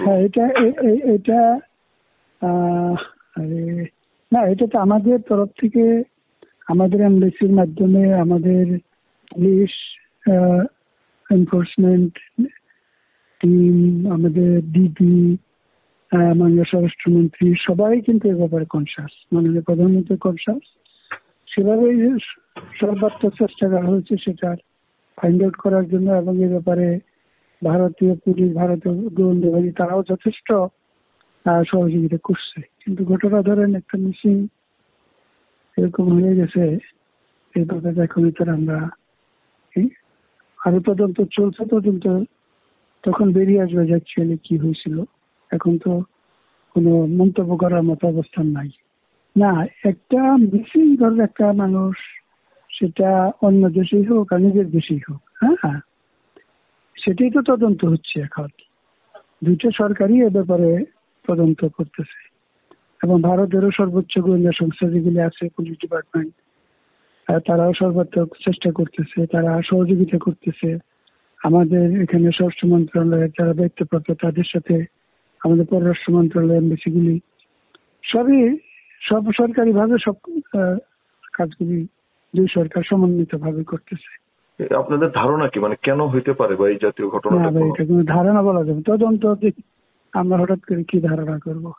হ্যাঁ, এটা না, এটা তো আমাদের তরফ থেকে, আমাদের এমবেসির মাধ্যমে, আমাদের পুলিশ এনফোর্সমেন্ট টিম, আমাদের ডিবি, মাননীয় স্বরাষ্ট্রমন্ত্রী সবাই কিন্তু এ ব্যাপারে কনসাস, মাননীয় প্রধানমন্ত্রী কনসাস। সেভাবেই সর্বাত্মক চেষ্টা করা হয়েছে সেটা ফাইন্ড আউট করার জন্য, এবং এ ব্যাপারে ভারতীয় পুলিশ, ভারতীয় গোয়েন্দা বাহিনী তারাও যথেষ্ট সহযোগিতা করছে। কিন্তু ঘটনা ধরেন একটা মিসিং এরকম হয়ে গেছে, এই ব্যাপারে এখন আমরা আরো তদন্ত চলছে, তদন্ত তখন বেরিয়ে আসবে যে অ্যাকচুয়ালি কি হয়েছিল। এখন তো কোনো মন্তব্য করার মতো অবস্থান নাই। না, একটা মিসিং ধর একটা মানুষ, সেটা অন্য দেশেই হোক আর নিজের দেশেই হোক, হ্যাঁ, সেটাই তো তদন্ত হচ্ছে এখন। দুইটা সরকারই এ ব্যাপারে তদন্ত করতেছে, এবং ভারতেরও সর্বোচ্চ গোয়েন্দা সংস্থা যেগুলি আছে, পুলিশ ডিপার্টমেন্ট, তারাও সর্বাত্মক চেষ্টা করতেছে, তারা সহযোগিতা করতেছে। আমাদের এখানে স্বরাষ্ট্র মন্ত্রণালয়ের যারা দায়িত্বপ্রাপ্ত তাদের সাথে আমাদের পররাষ্ট্র মন্ত্রণালয়, এমবেসিগুলি সব সরকারি ভাবে সব কাজগুলি দুই সরকার সমন্বিত ভাবে করতেছে। আপনাদের ধারণা কি, মানে কেন হইতে পারে বা এই জাতীয় ঘটনা? না ভাই, এটা কোনো ধারণা বলা যাবে, তদন্ত আমরা হঠাৎ করে কি ধারণা করবো।